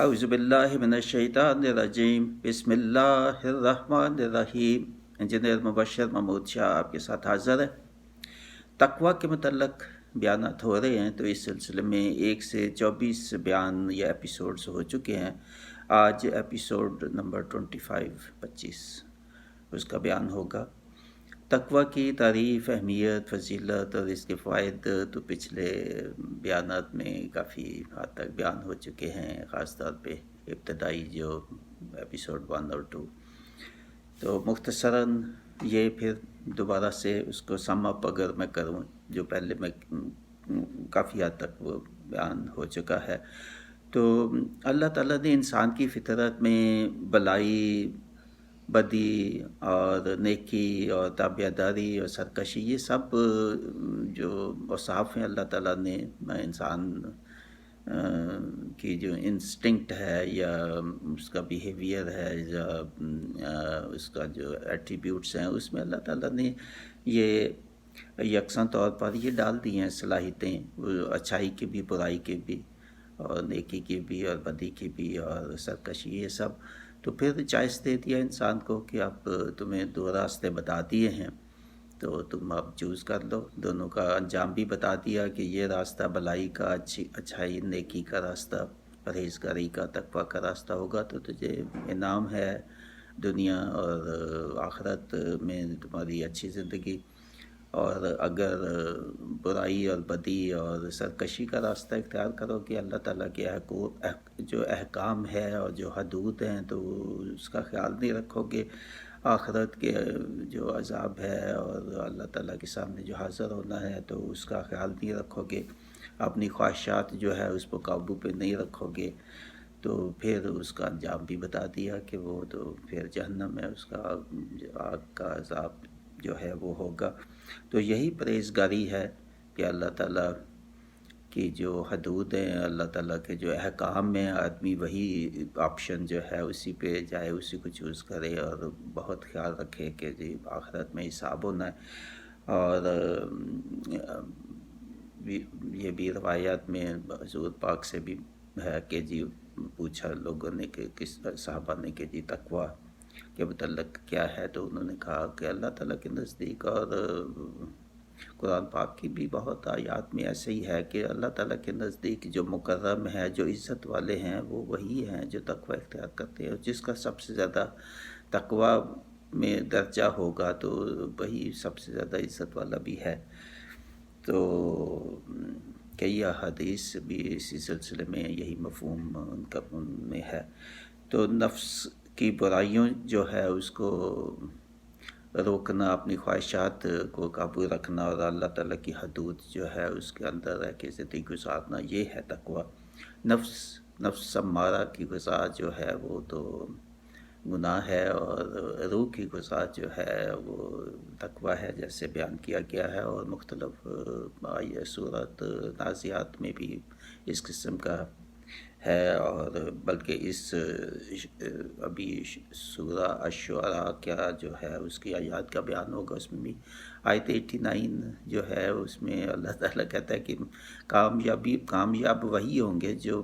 اعوذ باللہ من الشیطان الرجیم، بسم اللہ الرحمن الرحیم۔ انجینئر مبشر محمود شاہ آپ کے ساتھ حاضر ہے۔ تقویٰ کے متعلق بیانات ہو رہے ہیں، تو اس سلسلے میں 1 سے 24 بیان یا ایپیسوڈز ہو چکے ہیں۔ آج ایپیسوڈ نمبر 25 اس کا بیان ہوگا۔ تقویٰ کی تعریف، اہمیت، فضیلت اور اس کے فوائد تو پچھلے بیانات میں کافی حد تک بیان ہو چکے ہیں، خاص طور پہ ابتدائی جو ایپیسوڈ 1 اور 2۔ تو مختصراً یہ پھر دوبارہ سے اس کو سم اپ اگر میں کروں، جو پہلے میں کافی حد تک وہ بیان ہو چکا ہے۔ تو اللہ تعالیٰ نے انسان کی فطرت میں بلائی، بدی اور نیکی اور تابعداری اور سرکشی، یہ سب جو اوصاف ہیں اللہ تعالیٰ نے انسان کی جو انسٹنکٹ ہے یا اس کا بیہیویئر ہے یا اس کا جو ایٹریبیوٹس ہیں، اس میں اللہ تعالیٰ نے یہ یکساں طور پر یہ ڈال دی ہیں صلاحیتیں، اچھائی کی بھی، برائی کی بھی، اور نیکی کی بھی اور بدی کی بھی اور سرکشی، یہ سب۔ تو پھر چوائس دے دیا انسان کو کہ اب تمہیں 2 راستے بتا دیے ہیں، تو تم اب چوز کر لو۔ دونوں کا انجام بھی بتا دیا کہ یہ راستہ بلائی کا، اچھائی نیکی کا راستہ، پرہیزگاری کا، تقویٰ کا راستہ ہوگا تو تجھے انعام ہے دنیا اور آخرت میں تمہاری اچھی زندگی، اور اگر برائی اور بدی اور سرکشی کا راستہ اختیار کرو کہ اللہ تعالیٰ کے جو احکام ہے اور جو حدود ہیں تو اس کا خیال نہیں رکھو گے، آخرت کے جو عذاب ہے اور اللہ تعالیٰ کے سامنے جو حاضر ہونا ہے تو اس کا خیال نہیں رکھو گے، اپنی خواہشات جو ہے اس کو قابو پہ نہیں رکھو گے، تو پھر اس کا انجام بھی بتا دیا کہ وہ تو پھر جہنم ہے، اس کا آگ کا عذاب جو ہے وہ ہوگا۔ تو یہی پرہیزگاری ہے کہ اللہ تعالیٰ کی جو حدود ہیں، اللہ تعالیٰ کے جو احکام ہیں، آدمی وہی آپشن جو ہے اسی پہ جائے، اسی کو چوز کرے اور بہت خیال رکھے کہ جی آخرت میں حساب ہونا ہے۔ اور یہ بھی روایات میں حضور پاک سے بھی ہے کہ جی پوچھا لوگوں نے کہ کس صحابہ نے کہ جی تقویٰ کے متعلق کیا ہے، تو انہوں نے کہا کہ اللہ تعالیٰ کے نزدیک، اور قرآن پاک کی بھی بہت آیات میں ایسے ہی ہے کہ اللہ تعالیٰ کے نزدیک جو مکرم ہے، جو عزت والے ہیں، وہ وہی ہیں جو تقویٰ اختیار کرتے ہیں، اور جس کا سب سے زیادہ تقویٰ میں درجہ ہوگا تو وہی سب سے زیادہ عزت والا بھی ہے۔ تو کئی احادیث بھی اسی سلسلے میں یہی مفہوم ان میں ہے۔ تو نفس کی برائیوں جو ہے اس کو روکنا، اپنی خواہشات کو قابو رکھنا اور اللہ تعالیٰ کی حدود جو ہے اس کے اندر رہ کے زندگی گزارنا، یہ ہے تقویٰ۔ نفس امارہ کی غذا جو ہے وہ تو گناہ ہے، اور روح کی غذا جو ہے وہ تقویٰ ہے، جیسے بیان کیا گیا ہے، اور مختلف سورۃ نازعات میں بھی اس قسم کا ہے، اور بلکہ اس ابھی سورہ الشعراء کیا جو ہے اس کی آیات کا بیان ہوگا، اس میں بھی آیت 89 جو ہے اس میں اللہ تعالیٰ کہتا ہے کہ کامیاب وہی ہوں گے جو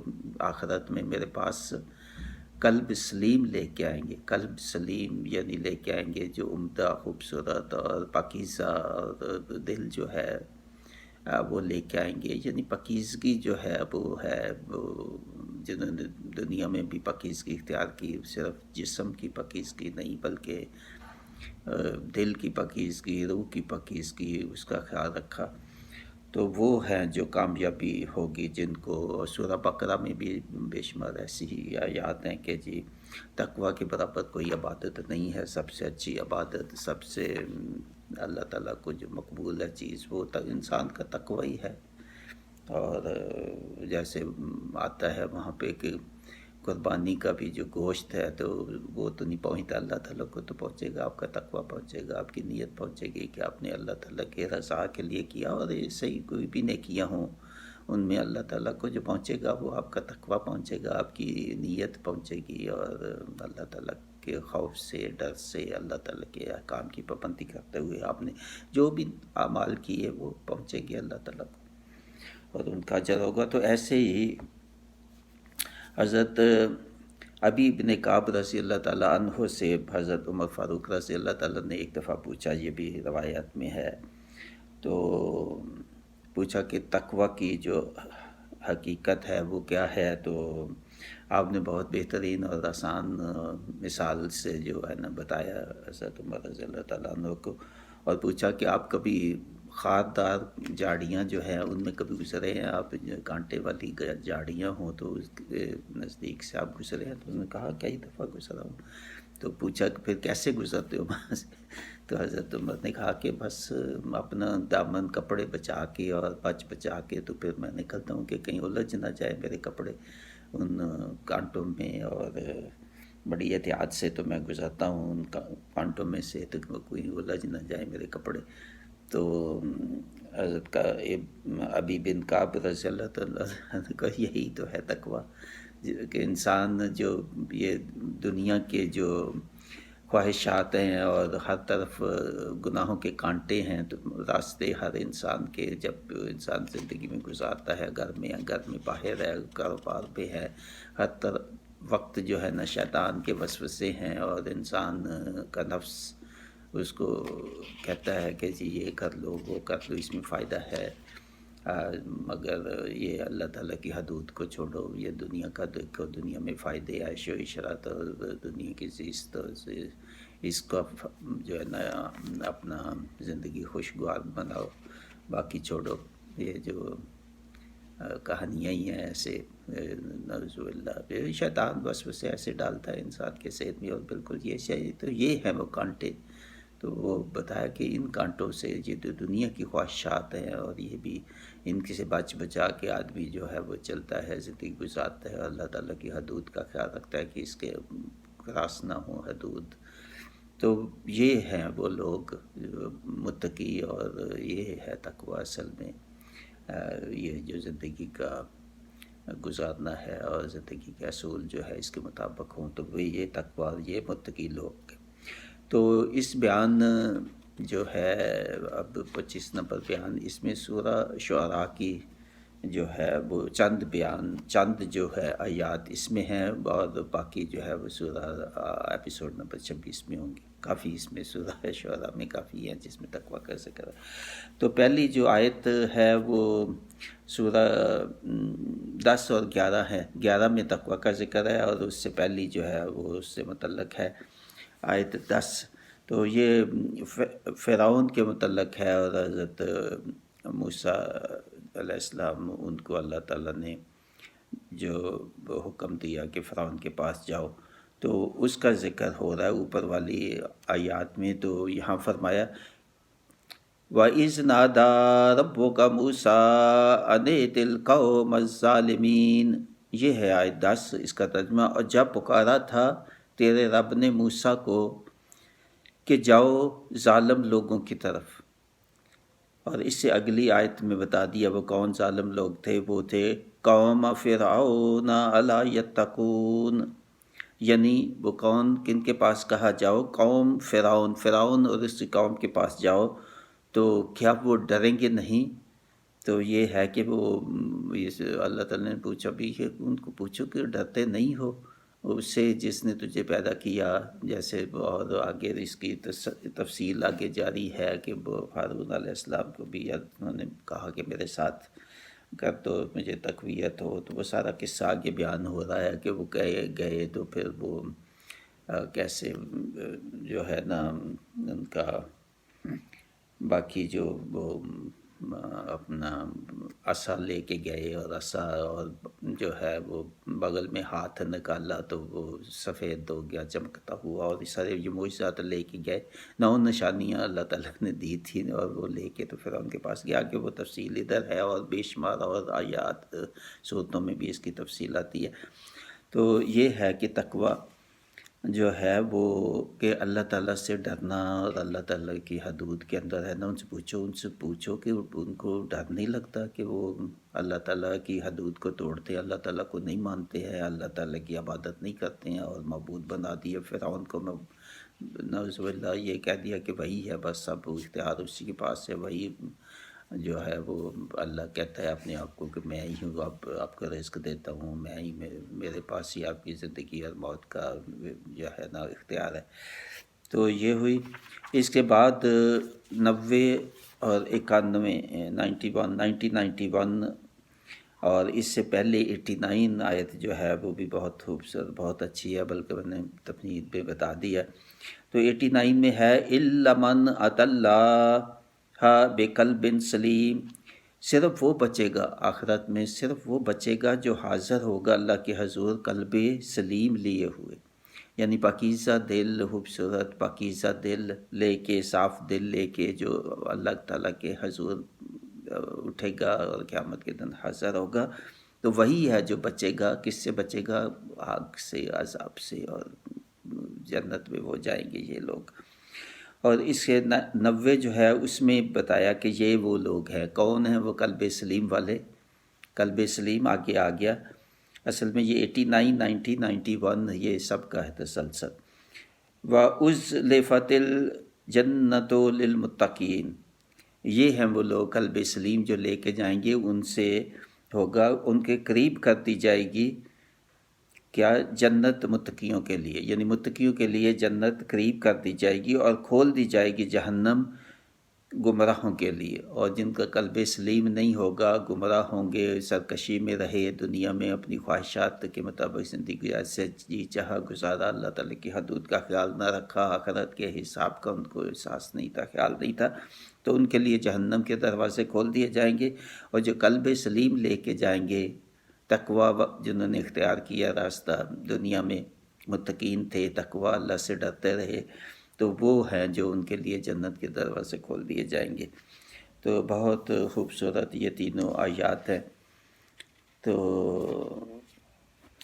آخرت میں میرے پاس قلب سلیم لے کے آئیں گے۔ قلب سلیم یعنی لے کے آئیں گے جو عمدہ، خوبصورت اور پاکیزہ، اور دل جو ہے وہ لے کے آئیں گے، یعنی پاکیزگی جو ہے وہ ہے، وہ جنہوں نے دنیا میں بھی پاکیزگی اختیار کی، صرف جسم کی پاکیزگی نہیں بلکہ دل کی پاکیزگی، روح کی پاکیزگی، اس کا خیال رکھا، تو وہ ہیں جو کامیابی ہوگی، جن کو سورہ بقرہ میں بھی بے شمار ایسی ہی آیات ہیں کہ جی تقویٰ کے برابر کوئی عبادت نہیں ہے، سب سے اچھی عبادت، سب سے اللہ تعالیٰ کو جو مقبول ہے چیز، وہ انسان کا تقویٰ ہی ہے۔ اور جیسے آتا ہے وہاں پہ کہ قربانی کا بھی جو گوشت ہے تو وہ تو نہیں پہنچتا اللہ تعالیٰ کو، تو پہنچے گا آپ کا تقویٰ، پہنچے گا آپ کی نیت، پہنچے گی کہ آپ نے اللہ تعالیٰ کے رضا کے لیے کیا، اور ایسے ہی کوئی بھی نیکیاں ہوں ان میں اللہ تعالیٰ کو جو پہنچے گا وہ آپ کا تقویٰ پہنچے گا، آپ کی نیت پہنچے گی، اور اللہ تعالیٰ کے خوف سے، ڈر سے، اللہ تعالیٰ کے احکام کی پابندی کرتے ہوئے آپ نے جو بھی اعمال کیے وہ پہنچے گی اللہ تعالیٰ کو، اور ان کا اجر ہوگا۔ تو ایسے ہی حضرت ابی بن کعب رضی اللہ تعالیٰ عنہ سے حضرت عمر فاروق رضی اللہ تعالیٰ نے ایک دفعہ پوچھا، یہ بھی روایات میں ہے، تو پوچھا کہ تقوی کی جو حقیقت ہے وہ کیا ہے، تو آپ نے بہت بہترین اور آسان مثال سے جو ہے نا بتایا حضرت عمر رضی اللہ تعالیٰ عنہ کو، اور پوچھا کہ آپ کبھی خاردار جھاڑیاں جو ہیں ان میں کبھی گزرے ہیں، آپ جو کانٹے والی جھاڑیاں ہوں تو اس کے نزدیک سے آپ گزرے ہیں؟ تو انہوں نے کہا کئی دفعہ گزرا ہوں۔ تو پوچھا کہ پھر کیسے گزرتے ہو وہاں سے؟ تو حضرت عمر نے کہا کہ بس اپنا دامن کپڑے بچا کے اور بچا کے تو پھر میں نکلتا ہوں کہ کہیں الجھ نہ جائے میرے کپڑے ان کانٹوں میں، اور بڑی احتیاط سے تو میں گزرتا ہوں ان کانٹوں میں سے، تو کوئی الجھ نہ جائے میرے کپڑے۔ تو حضرت کا ابی بن کعب رضی اللہ تعالیٰ کا یہی تو ہے تقویٰ، کہ انسان جو یہ دنیا کے جو خواہشات ہیں اور ہر طرف گناہوں کے کانٹے ہیں، تو راستے ہر انسان کے، جب انسان زندگی میں گزارتا ہے، گھر میں باہر ہے، کاروبار پہ ہے، ہر طرف وقت جو ہے نا شیطان کے وسوسے ہیں، اور انسان کا نفس اس کو کہتا ہے کہ جی یہ کر لو وہ کر لو، اس میں فائدہ ہے، مگر یہ اللہ تعالیٰ کی حدود کو چھوڑو، یہ دنیا کا دیکھو، دنیا میں فائدے عیش و عشرت اور دنیا کی زیست، اس کا جو ہے نا اپنا زندگی خوشگوار بناؤ، باقی چھوڑو۔ یہ جو کہانیاں ہی ہیں ایسے، نعوذ باللہ، شیطان وسوسے ایسے ڈالتا ہے انسان کے ذہن میں، اور بالکل یہ ہے وہ کانٹے۔ تو وہ بتایا کہ ان کانٹوں سے یہ جو دنیا کی خواہشات ہیں، اور یہ بھی ان سے بچا کے آدمی جو ہے وہ چلتا ہے، زندگی گزارتا ہے، اللہ تعالیٰ کی حدود کا خیال رکھتا ہے کہ اس کے کراس نہ ہوں حدود۔ تو یہ ہیں وہ لوگ متقی، اور یہ ہے تقویٰ اصل میں، یہ جو زندگی کا گزارنا ہے اور زندگی کے اصول جو ہے اس کے مطابق ہوں، تو وہ یہ تقویٰ، یہ متقی لوگ۔ تو اس بیان جو ہے اب 25 نمبر بیان، اس میں سورہ شعراء کی جو ہے وہ چند جو ہے آیات اس میں ہیں، اور باقی جو ہے وہ سورہ ایپیسوڈ نمبر 26 میں ہوں گی۔ کافی اس میں سورہ شعراء میں کافی ہیں جس میں تقویٰ کا ذکر ہے۔ تو پہلی جو آیت ہے وہ سورہ 10 اور 11 ہے، 11 میں تقویٰ کا ذکر ہے، اور اس سے پہلی جو ہے وہ اس سے متعلق ہے آیت 10۔ تو یہ فرعون کے متعلق ہے، اور حضرت موسیٰ علیہ السلام ان کو اللہ تعالیٰ نے جو حکم دیا کہ فرعون کے پاس جاؤ، تو اس کا ذکر ہو رہا ہے اوپر والی آیات میں۔ تو یہاں فرمایا وَإِذْ نَادَى رَبُّكَ مُوسَىٰ أَنِ ائْتِ الْقَوْمَ الظَّالِمِينَ، یہ ہے آیت 10، اس کا ترجمہ، اور جب پکارا تھا تیرے رب نے موسیٰ کو کہ جاؤ ظالم لوگوں کی طرف۔ اور اس سے اگلی آیت میں بتا دیا وہ کون ظالم لوگ تھے، وہ تھے قوم فرعون الا یتقون، یعنی وہ کون، کن کے پاس کہا جاؤ، قوم فرعون اور اس قوم کے پاس جاؤ، تو کیا وہ ڈریں گے نہیں؟ تو یہ ہے کہ وہ اللہ تعالیٰ نے پوچھا بھی کہ ان کو پوچھو کہ ڈرتے نہیں ہو اس سے جس نے تجھے پیدا کیا، جیسے، اور آگے اس کی تفصیل آگے جاری ہے کہ وہ ہارون علیہ السلام کو بھی انہوں نے کہا کہ میرے ساتھ کر تو مجھے تقویت ہو، تو وہ سارا قصہ آگے بیان ہو رہا ہے کہ وہ گئے تو پھر وہ کیسے جو ہے نا ان کا باقی جو وہ اپنا عصا لے کے گئے، اور عصا اور جو ہے وہ بغل میں ہاتھ نکالا تو وہ سفید ہو گیا، چمکتا ہوا، اور سارے یہ معجزات لے کے گئے، 9 نشانیاں اللہ تعالیٰ نے دی تھی، اور وہ لے کے تو پھر ان کے پاس گیا کہ وہ تفصیل ادھر ہے، اور بے شمار اور آیات صورتوں میں بھی اس کی تفصیل آتی ہے۔ تو یہ ہے کہ تقویٰ جو ہے وہ کہ اللہ تعالیٰ سے ڈرنا، اور اللہ تعالیٰ کی حدود کے اندر رہنا۔ ان سے پوچھو کہ ان کو ڈر نہیں لگتا کہ وہ اللہ تعالیٰ کی حدود کو توڑتے ہیں، اللہ تعالیٰ کو نہیں مانتے ہیں، اللہ تعالیٰ کی عبادت نہیں کرتے ہیں، اور معبود بنا دیے فرعون کو، نعوذ باللہ یہ کہہ دیا کہ وہی ہے بس، سب اختیار اسی کے پاس ہے، وہی جو ہے وہ اللہ کہتا ہے اپنے آپ کو کہ میں ہی ہوں، اب آپ کو رزق دیتا ہوں، میں ہی، میرے پاس ہی آپ کی زندگی اور موت کا جو ہے نا اختیار ہے۔ تو یہ ہوئی۔ اس کے بعد 90 اور 91، 1991 اور اس سے پہلے 89 آیت جو ہے وہ بھی بہت خوبصورت، بہت اچھی ہے، بلکہ میں نے تفنید پہ بتا دیا۔ تو 89 میں ہے اِلَّا مَنْ أَتَى اللَّهَ بِقَلْبٍ سلیم، صرف وہ بچے گا آخرت میں، صرف وہ بچے گا جو حاضر ہوگا اللہ کے حضور قلب سلیم لیے ہوئے، یعنی پاکیزہ دل، خوبصورت پاکیزہ دل لے کے، صاف دل لے کے جو اللہ تعالیٰ کے حضور اٹھے گا اور قیامت کے دن حاضر ہوگا، تو وہی ہے جو بچے گا۔ کس سے بچے گا؟ آگ سے، عذاب سے، اور جنت میں وہ جائیں گے یہ لوگ۔ اور اس کے 90 جو ہے اس میں بتایا کہ یہ وہ لوگ ہیں، کون ہیں وہ؟ قلب سلیم والے۔ قلب سلیم آگے آ گیا۔ اصل میں یہ 89، 90، 91 یہ سب کا ہے تسلسل۔ وَأُزْلِفَتِ الْجَنَّةُ لِلْمُتَّقِينَ، یہ ہیں وہ لوگ قلب سلیم جو لے کے جائیں گے، ان سے ہوگا، ان کے قریب کر دی جائے گی کیا؟ جنت متقیوں کے لیے، یعنی متقیوں کے لیے جنت قریب کر دی جائے گی، اور کھول دی جائے گی جہنم گمراہوں کے لیے۔ اور جن کا قلب سلیم نہیں ہوگا، گمراہ ہوں گے، سرکشی میں رہے، دنیا میں اپنی خواہشات کے مطابق زندگی ایسے جی چاہا گزارا، اللہ تعالیٰ کی حدود کا خیال نہ رکھا، آخرت کے حساب کا ان کو احساس نہیں تھا، خیال نہیں تھا، تو ان کے لیے جہنم کے دروازے کھول دیے جائیں گے۔ اور جو قلب سلیم لے کے جائیں گے، تقوی جنہوں نے اختیار کیا راستہ، دنیا میں متقین تھے، تقوی اللہ سے ڈرتے رہے، تو وہ ہیں جو ان کے لیے جنت کے دروازے کھول دیے جائیں گے۔ تو بہت خوبصورت یہ تینوں آیات ہیں۔ تو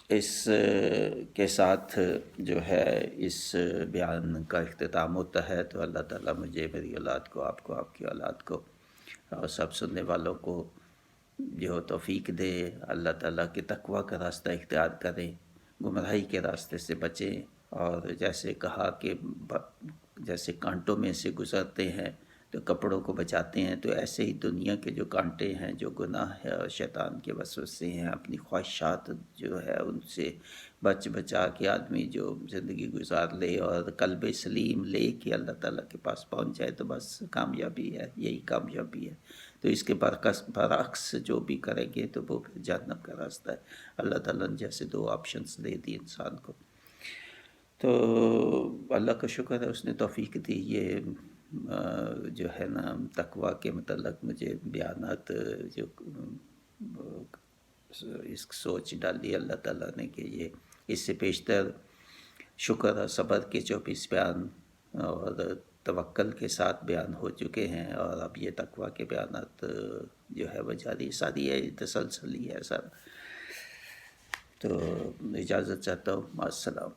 اس کے ساتھ جو ہے اس بیان کا اختتام ہوتا ہے۔ تو اللہ تعالیٰ مجھے، میری اولاد کو، آپ کی اولاد کو، اور سب سننے والوں کو جو توفیق دے، اللہ تعالیٰ کے تقوی کا راستہ اختیار کریں، گمراہی کے راستے سے بچیں، اور جیسے کہا کہ جیسے کانٹوں میں سے گزرتے ہیں تو کپڑوں کو بچاتے ہیں، تو ایسے ہی دنیا کے جو کانٹے ہیں، جو گناہ ہے اور شیطان کے وسوسے ہیں، اپنی خواہشات جو ہے ان سے بچا کے آدمی جو زندگی گزار لے اور قلب سلیم لے کے اللہ تعالیٰ کے پاس پہنچ جائے، تو بس کامیابی ہے، یہی کامیابی ہے۔ تو اس کے برعکس جو بھی کریں گے تو وہ پھر جہنم کا راستہ ہے۔ اللہ تعالیٰ نے جیسے دو آپشنز دے دی انسان کو، تو اللہ کا شکر ہے اس نے توفیق دی۔ یہ جو ہے نا تقوی کے متعلق مجھے بیانات جو اس سوچ ڈالی اللہ تعالیٰ نے کہ یہ اس سے بیشتر شکر اور صبر کے 24 بیان اور توکل کے ساتھ بیان ہو چکے ہیں، اور اب یہ تقوی کے بیانات جو ہے وہ جاری ساری ہے، تسلسلی ہے سب۔ تو اجازت چاہتا ہوں، مع السلام۔